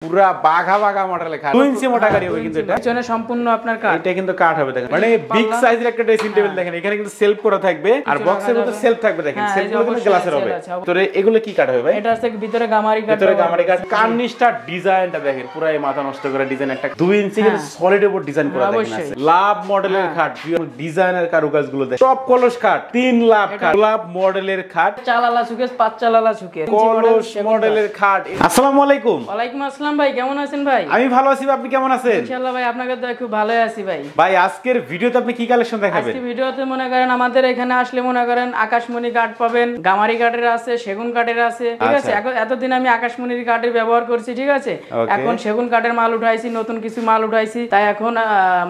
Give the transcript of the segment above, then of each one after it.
পুরা বাঘা বাঘা মডেলের খাট 2 ইঞ্চি মোটা গাড়ি হবে কিন্তু এটা পিছনে সম্পূর্ণ আপনার কাঠ এটা কিন্তু কাঠ হবে দেখেন মানে বিগ সাইজের একটা ড্রেসিং টেবিল দেখেন এখানে কিন্তু সেলফ করা থাকবে আর বক্সের মধ্যে সেলফ থাকবে দেখেন সেলফগুলো কিন্তু গ্লাসের হবে তো এগুলো কি কাঠ হবে ভাই এটা আছে ভিতরে গামারি কাঠ ভিতরে গামারি কাঠ কার্নিশটা ডিজাইনটা দেখেন পুরো এই মাথা নষ্ট করা ডিজাইন একটা 2 ইঞ্চি কিন্তু সলিড উপর ডিজাইন করা দেখেন আছে লাভ মডেলের খাট ডিজাইনের কারুকাজগুলো দেখেন টপ কলস খাট 3 লাভ খাট লাভ মডেলের খাট চালালা সুকেস 5 চালালা সুকেস কলস মডেলের খাট আসসালামু আলাইকুম ওয়া আলাইকুম আসসালাম ভাই কেমন আছেন ভাই আমি ভালো আছি আপনি কেমন আছেন ইনশাআল্লাহ ভাই আপনাকে তো খুব ভালো আছি ভাই ভাই আজকের ভিডিওতে আপনি কি কালেকশন দেখাবেন আজকে ভিডিওতে মনে করেন আমাদের এখানে আসলে মনে করেন আকাশমণি কাঠ পাবেন গামারি কাঠের আছে সেগুন কাঠের আছে ঠিক আছে এতদিন আমি আকাশমণির কাঠের ব্যবহার করছি ঠিক আছে এখন সেগুন কাঠের মাল উঠাইছি নতুন কিছু মাল উঠাইছি তাই এখন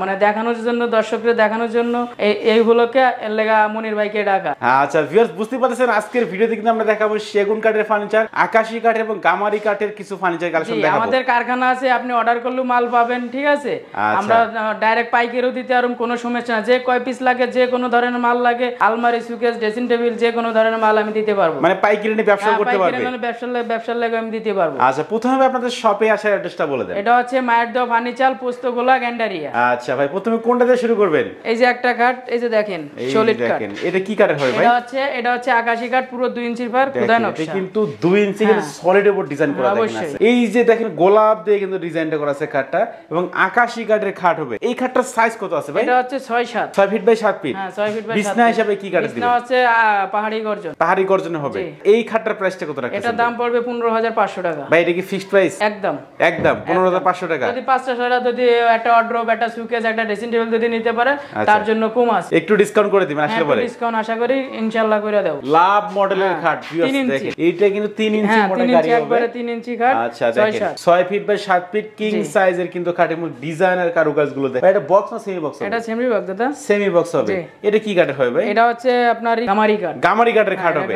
মানে দেখানোর জন্য দর্শকদের দেখানোর জন্য এইগুলোকে লাগা মনির ভাইকে ডাকা আচ্ছা ভিউয়ার্স বুঝতে পারছেন আজকের ভিডিওতে কিন্তু আমরা দেখাবো সেগুন কাঠের ফার্নিচার আকাশী কাঠের এবং গামারি কাঠের কিছু ফার্নিচার কালেকশন দেখাবো আমাদের কারখানা আছে আপনি অর্ডার করলে মাল পাবেন ঠিক আছে আমরা ডাইরেক্ট পাইকারিও দিতে আর কোনো সমস্যা না যে কয় পিস লাগে যে কোনো ধরনের মাল লাগে আলমারি সুকেস ড্রেসিং টেবিল যে কোনো ধরনের মাল আমি দিতে পারবো মানে পাইকারি নিয়ে ব্যবসা করতে পারবে পাইকারি মানে ব্যবসার লাগে আমি দিতে পারবো আচ্ছা প্রথমে আপনাদের শপে আসার অ্যাড্রেসটা বলে দেন এটা হচ্ছে মায়ের দোয়া ফার্নিচার পোস্তগোলা গ্যান্ডারিয়া আচ্ছা ভাই প্রথমে কোনটা দিয়ে শুরু করবেন এই যে একটা কাঠ এই যে দেখেন সলিড কাঠ এটা কি কাঠের হয় ভাই এটা হচ্ছে আকাশী কাঠ পুরো 2 ইঞ্চির পার খোদাই নকশা এটা কিন্তু 2 ইঞ্চি কিন্তু সলিড উপর ডিজাইন করা দেখেন আছে এই যে দেখেন গোলাপ দিয়ে কিন্তু ডিজাইনটা করা আছে কাঠটা এবং আকাশী কাঠের খাট হবে এই খাটটার সাইজ কত আছে ভাই এটা হচ্ছে 6 ফিট বাই 7 ফিট হ্যাঁ 6 ফিট বাই 7 বিছনা হিসাবে কি কাঠ দিবেন বিছনা হচ্ছে পাহাড়ি গর্জন হবে এই খাটটার প্রাইসটা কত রাখছেন এটা দাম পড়বে 15500 টাকা ভাই এটা কি ফিক্সড প্রাইস একদম 15500 টাকা যদি 500 যদি একটা অর্ডার একটা সুকেস একটা ড্রেসিং টেবিল যদি নিতে পারে তার জন্য কম আছে একটু ডিসকাউন্ট করে দিবেন আসলে বলে ডিসকাউন্ট আশা করি ইনশাআল্লাহ করে দেব লাভ মডেলের খাট দেখেন এইটা কিন্তু 3 ইঞ্চি মোটা গাড়ি হবে একবারে 3 ইঞ্চি খাট আচ্ছা দেখেন 6 ফিট বাই 7 ফিট কিং সাইজের কিন্তু খাটের মধ্যে ডিজাইনার কারুকাজগুলো দেখেন এটা বক্স না সেমি বক্স হবে এটা সেমি বক্স দাদা সেমি বক্স হবে এটা কি কাঠের হবে ভাই এটা হচ্ছে আপনার গামারি কাঠের খাট হবে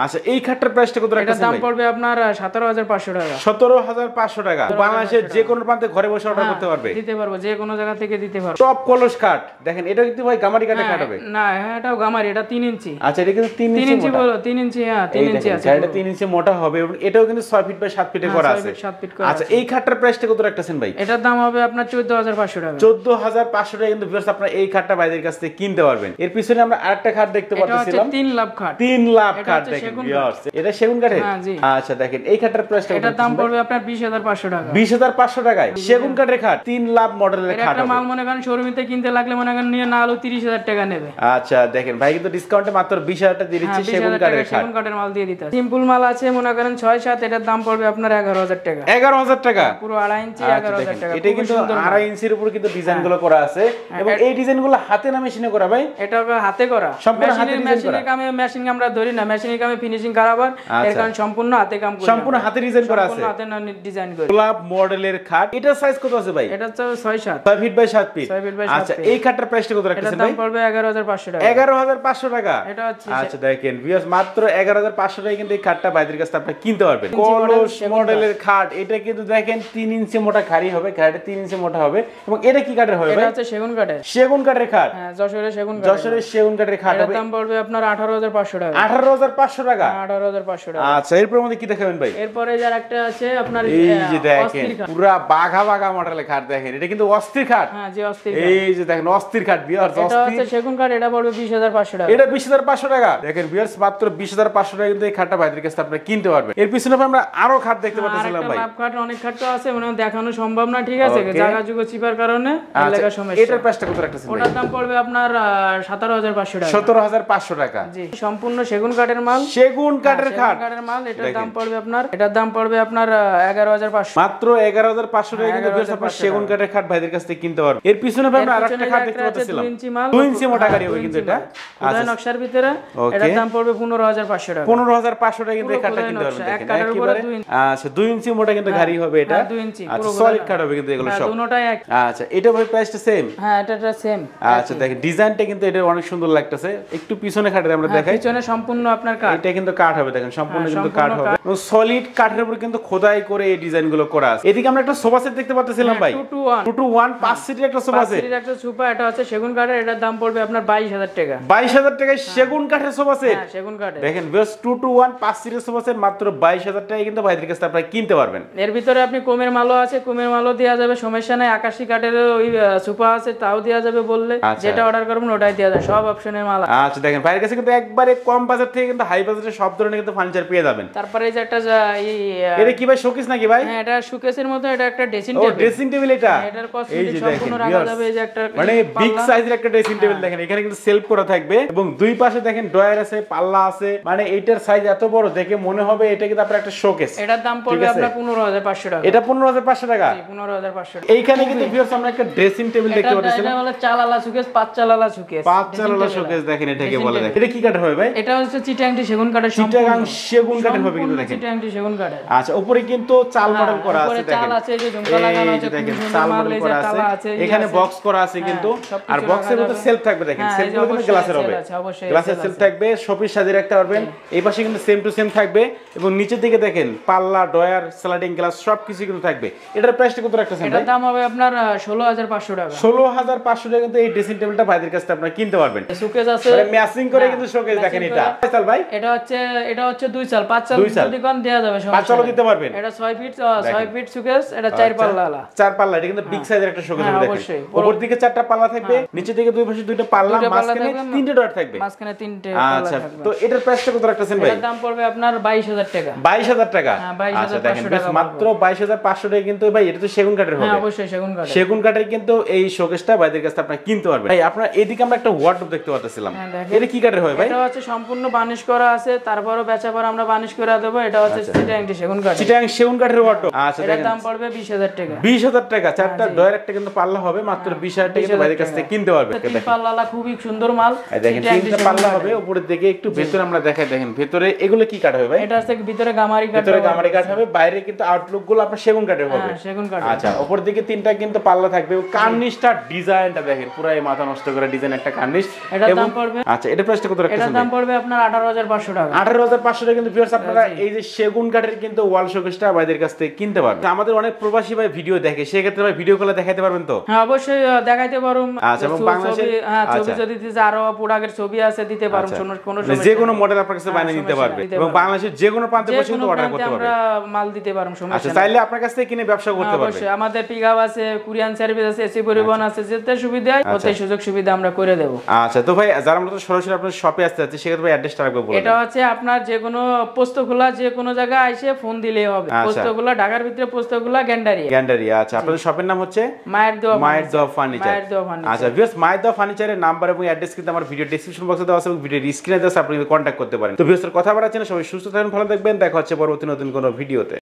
আচ্ছা এই খাটটার প্রাইসটা কত রাখছেন ভাই এটা দাম পড়বে আপনার 17500 টাকা 17500 টাকা বাংলাদেশের যে কোনো প্রান্তে ঘরে বসে অর্ডার করতে পারবে দিতে পারবো যে কোনো জায়গা থেকে দিতে পারবো টপ কলস কাট দেখেন এটা কিন্তু ভাই গামারি কাঠের খাট হবে না এটাও গামারি এটা 3 ইঞ্চি আচ্ছা এটা কিন্তু 3 ইঞ্চি বলো 3 ইঞ্চি হ্যাঁ 3 ইঞ্চি আছে এটা 3 ইঞ্চি মোটা হবে এবং এটাও কিন্তু 6 ফিট বাই 7 ফিটে করা আছে আচ্ছা এই খাটটার প্রাইসটা কত রাখতেছেন ভাই এটার দাম হবে আপনার 14500 টাকা 14500 টাকা কিন্তু ভিউয়ার্স আপনারা এই খাটটা ভাইদের কাছ থেকে কিনতে পারবেন এর পিছনে আমরা আরেকটা খাট দেখতে পাচ্ছিলাম 3 লাভ খাট 3 লাভ খাট দেখেন ভিউয়ার্স এটা সেগুন কাঠের আচ্ছা দেখেন এই খাটটার প্রাইসটা এটার দাম পড়বে আপনার 20500 টাকা 20500 টাকায় সেগুন কাঠের খাট 3 লাভ মডেলের খাট এটা মাল মনে করেন শোরুমেতে কিনতে লাগলে মনে করেন নিয়ে না হলো 30000 টাকা নেবে আচ্ছা দেখেন ভাই কিন্তু ডিসকাউন্টে মাত্র 20000 টাকা দিয়ে দিচ্ছে সেগুন কাঠের খাট সেগুন কাঠের মাল দিয়ে দিতে সিম্পল মাল আছে মনে করেন 6 7 এটার দাম পড়বে আপনার 11000 টাকা 11000 টাকা পুরো 2.5 ইঞ্চি 11000 টাকা এটা কিন্তু 2.5 ইঞ্চির উপর কিন্তু ডিজাইনগুলো করা আছে এবং এই ডিজাইনগুলো হাতে না মেশিনে করা ভাই এটা হাতে করা সম্পূর্ণ হাতে ডিজাইন করা মেশিন আমরা ধরি না মেশিনের কামে ফিনিশিং করাবার এর কারণ সম্পূর্ণ হাতে কাম করি সম্পূর্ণ হাতে ডিজাইন করা আছে হাতে না ডিজাইন করি গোলাপ মডেলের খাট এটার সাইজ কত আছে ভাই এটা হচ্ছে 6 6 ফিট বাই 7 ফিট আচ্ছা এই খাটটার প্রাইসটা কত রাখছেন ভাই এটার দাম পড়বে 11500 টাকা 11500 টাকা এটা হচ্ছে আচ্ছা দেখেন ভিউয়ার্স মাত্র 11500 টাকায় কিন্তু এই খাটটা বাইরের কাছে আপনি কিনতে পারবেন কলস মডেলের খাট এটা কিন্তু দেখেন 3 ইঞ্চি মোটা খাড়ি হবে খাটে 3 ইঞ্চি মোটা হবে এবং এটা কি কাঠের হবে ভাই এটা হচ্ছে সেগুন কাঠের খাট হ্যাঁ যশোরের সেগুন কাঠের খাট হবে এর দাম পড়বে আপনার 18500 টাকা 18500 টাকা 18500 টাকা আচ্ছা এরপর মধ্যে কি দেখাবেন ভাই এরপরে যার একটা আছে আপনার এই যে দেখেন পুরা বাঘা বাঘা মডেলের খাট দেখেন এটা কিন্তু অস্থির খাট হ্যাঁ জি অস্থির এই যে দেখেন অস্থির খাট ভিউয়ার্স এটা হচ্ছে সেগুন কাঠ এটা পড়বে 20500 টাকা এটা 20500 টাকা দেখেন ভিউয়ার্স মাত্র 20500 টাকা কিন্তু এই খাটটা বাইরের কাছে আপনি কিনতে পারবেন এর পিছনে আমরা আরো খাট দেখতে পাচ্ছিলাম ভাই খাট অনেক খাট তো আছে মানে দেখানো সম্ভব না ঠিক আছে জায়গা যুগ চিপার কারণে লাগা সমস্যা এটার প্রাইসটা কত রাখতেছেন ওটার দাম পড়বে আপনার 17500 টাকা 17500 টাকা জি সম্পূর্ণ সেগুন কাঠের মাল সেগুন কাঠের খাট মাল এটার দাম পড়বে আপনার 11500 মাত্র 11500 টাকা কিন্তু ভিউয়ার্স আপনারা সেগুন কাঠের খাট ভাইদের কাছ থেকে কিনতে পারবেন এর পিছনে আমরা আরেকটা খাট দেখতে পাচ্ছিলাম 2 ইঞ্চি মোটা গাড়ি হবে কিন্তু এটা আচ্ছা নকশার ভিতরে এটার দাম পড়বে 15500 টাকা 15500 টাকা কিন্তু এই খাটটা কিনতে পারবেন দেখেন একেবারে আচ্ছা 2 ইঞ্চি মোটা কিন্তু গাড়ি হবে এটা 2 ইঞ্চি আচ্ছা সলিড খাট হবে কিন্তু এগুলো সব দুটোটাই এক আচ্ছা এটা ভাই প্রাইসটা সেম হ্যাঁ এটা সেম আচ্ছা দেখেন ডিজাইনটা কিন্তু এটা অনেক সুন্দর লাগতেছে একটু পিছনে খাটে আমরা দেখাই পিছনে সম্পূর্ণ আপনার কাঠ এটা কিন্তু কাঠ হবে দেখেন সম্পূর্ণ কিন্তু কাঠ হবে সলিড কাঠের উপর কিন্তু খোদাই করে এই ডিজাইনগুলো করা আছে এদিকে আমরা একটা সোফা সেট দেখতে পাচ্ছিলাম ভাই 2 to 1 5 সিটের একটা সোফা সেট 5 সিটের একটা সোফা এটা হচ্ছে সেগুন কাঠের এটার দাম পড়বে আপনার 22000 টাকা 22000 টাকায় সেগুন কাঠের সোফা সেট হ্যাঁ সেগুন কাঠের দেখেন বেশ 2 to 1 5 সিটের সোফা সেট মাত্র 22000 টাকায় কিন্তু ভাইদের কাছে আপনারা কিনতে পারবেন এর ভিতরে আপনি কোমের মালও আছে, কোমের মালও দেওয়া যাবে, সমস্যা নাই। আকাশি কাঠের ওই সোফা আছে, তাও দেওয়া যাবে বললে, যেটা অর্ডার করবেন ওটাই দেওয়া যায়, সব অপশনের মাল। আচ্ছা দেখেন ভাইয়ের কাছে কিন্তু একবারে কম বাজার থেকে কিন্তু হাই বাজারে সব ধরনের কিন্তু ফার্নিচার পেয়ে যাবেন। তারপরে এই যে একটা এটা কি ভাই শোকেস নাকি ভাই? হ্যাঁ, এটা শোকেসের মতো, এটা একটা ড্রেসিং টেবিল। ও ড্রেসিং টেবিল এটা। এটার কসমেটিক সম্পূর্ণ রাখা যাবে। এই যে একটা মানে বিগ সাইজের একটা ড্রেসিং টেবিল দেখেন, এখানে কিন্তু সেলফ করা থাকবে এবং দুই পাশে দেখেন ড্রয়ার আছে, পাল্লা আছে। মানে এইটার সাইজ এত বড় দেখে মনে হবে এটা কিন্তু আপনার একটা শোকেস। এটার দাম পড়বে আপনার 15500 টাকা। এটা 15500 টাকা। জি 15500 টাকা। এইখানে কিন্তু ভিউয়ার্স আমরা একটা ড্রেসিং টেবিল দেখতে পাচ্ছি। এটা হলো চালালা শোকেস, 5 চালালা শোকেস। 5 চালালা শোকেস দেখেন এটাকে বলে। এটা কি কাঠের হবে ভাই? এটা হচ্ছে চিটাংটি সেগুন কাঠের, চিটাগাং সেগুন কাঠের হবে কিন্তু দেখেন। চিটাংটি সেগুন কাঠের। আচ্ছা উপরে কিন্তু চাল মডেল করা আছে দেখেন। চাল আছে, এই যে ঝুমকা লাগানো আছে, দেখেন চাল মডেল করা আছে। এখানে বক্স করা আছে কিন্তু, আর বক্সের মধ্যে সেলফ থাকবে দেখেন। সেলফগুলো কিন্তু গ্লাসের হবে, গ্লাসের সেলফ থাকবে, শোপিস সাজিয়ে রাখতে পারবেন। এই পাশে কিন্তু সেম টু সেম থাকবে এবং নিচের দিকে দেখেন পাল্লা, ডয়ার, স্লাইডিং গ্লাস সবকিছু কিন্তু থাকবে। এটার প্রাইসটা কত রাখতেছেন ভাই? এটার দাম হবে আপনার 16500 টাকা। 16500 টাকা কিন্তু এই ড্রেসিং টেবিলটা ভাইদের কাছে আপনারা কিনতে পারবেন। শোকেস আছে, মানে ম্যাচিং করে কিন্তু শোকেস দেখেন। এটা কয় চাল ভাই? এটা হচ্ছে 2 চাল, 5 চাল যদি কোন দেয়া যাবে, 5 চালও দিতে পারবেন। এটা 6 ফিট শোকেস, এটা 4 পাল্লা। 4 পাল্লা, এটা কিন্তু বিগ সাইজের একটা শোকেস হবে দেখেন। উপর দিকে 4টা পাল্লা থাকবে, নিচে দিকে দুই পাশে দুইটা পাল্লা, মাঝখানে 3টে ডট থাকবে, মাঝখানে 3টে পাল্লা থাকবে। আচ্ছা তো এটার প্রাইসটা কত রাখতেছেন ভাই? এটার দাম পড়বে আপনার 22000 টাকা। 22000 টাকা। আচ্ছা দেখেন মাত্র 22500 টাকা কিন্তু ভাই। এটা তো সেগুন কাঠের হবে। হ্যাঁ অবশ্যই সেগুন কাঠ। সেগুন কাঠের কিন্তু এই শোকেসটা ভাইদের কাছে আপনারা কিনতে পারবেন। ভাই আপনারা এদিকে আমরা একটা ওয়ার্ডরোব দেখতে পাচ্ছিলাম, এটা কি কাঠের হবে ভাই? এটা হচ্ছে সম্পূর্ণ বার্নিশ করা আছে, তারপরও বেচা পর আমরা বার্নিশ করে দেব। এটা হচ্ছে চিটাংটি সেগুন কাঠ। চিটাং সেগুন কাঠের ওয়ার্ডরোব। আচ্ছা এটার দাম পড়বে 20000 টাকা। 20000 টাকা। 4টা ডয়ার একটা কিন্তু পাল্লা হবে, মাত্র 20000 টাকা কিন্তু ভাইদের কাছ থেকে কিনতে পারবেন। তিন পাল্লা খুবই সুন্দর মাল। দেখেন 3টা পাল্লা হবে, উপরের দিকে একটু ভেতরে আমরা দেখাই দেখেন ভেতরে এগুলো কি কাঠ হবে ভাই? এটা আছে ভিতরে গামারি কাঠ, ভিতরে গামারি কাঠ হবে, বাইরে কিন্তু আউটলুক গুলো আপনার সেগুন কাঠের হবে। হ্যাঁ সেগুন কাঠ। আচ্ছা উপর দিকে 3টা কিন্তু পাল্লা থাকবে। কার্নিশটা ডিজাইনটা দেখেন, পুরো এই মাথা নষ্ট করা ডিজাইন একটা কার্নিশ। এটার দাম পড়বে, আচ্ছা এটা প্রাইসটা কত রাখতেছেন? এটার দাম পড়বে আপনার 18500 টাকা। 18500 টাকা কিন্তু ভিউয়ার্স আপনারা এই যে সেগুন কাঠের কিন্তু ওয়াল শোকেসটা ভাইদের কাছ থেকে কিনতে পারবেন। আমাদের অনেক প্রবাসী ভাই ভিডিও দেখে, সেই ক্ষেত্রে ভাই ভিডিও কলে দেখাইতে পারবেন তো? হ্যাঁ অবশ্যই দেখাইতে পারুম। আচ্ছা এবং বাংলাদেশে ছবি যদি দিতে আরো প্রোডাক্টের ছবি আছে দিতে পারুম, কোনো সমস্যা যে কোনো মডেল আপনার কাছে বানিয়ে নিতে পারবে এবং বাংলাদেশের যে কোনো প্রান্তে বসে কিন্তু অর্ডার করতে পারবে। আমরা মাল দিতে পারুম, সমস্যা আচ্ছা চাইলে আপনার কাছ থেকে কিনে ব্যবসা করতে পারবে। অবশ্যই আমাদের পিকআপ আছে, কুরিয়ান সার্ভিস আছে, এসি পরিবহন আছে, যেতে সুবিধা হয় ওতে সুযোগ সুবিধা আমরা করে দেব। আচ্ছা তো ভাই যারা আমরা সরাসরি আপনার শপে আসতে যাচ্ছে সেক্ষেত্রে ভাই অ্যাড্রেসটা রাখবো বলুন। এটা হচ্ছে আপনার যে কোনো পোস্তগোলা, যে কোনো জায়গায় আইসে ফোন দিলেই হবে। পোস্তগোলা ঢাকার ভিতরে, পোস্তগোলা গ্যান্ডারিয়া। আচ্ছা আপনাদের শপের নাম হচ্ছে মায়ের দোয়া ফার্নিচার। আচ্ছা ভিউয়ার্স মায়ের দোয়া ফার্নিচারের নাম্বার এবং অ্যাড্রেস কিন্তু আমার ভিডিও ডেসক্রিপশন বক্সে দেওয়া আছে এবং ভিডিও স্ক্রিনে দেওয়া আছে, আপনি কন্টাক্ট করতে পারেন। তো ভিউয়ার্স কথা বলার জন্য সবাই সুস্থ থাকবেন, ভালো থাকবেন। দেখা হচ্ছে পরবর্তী নতুন কোনো ভিডিওতে।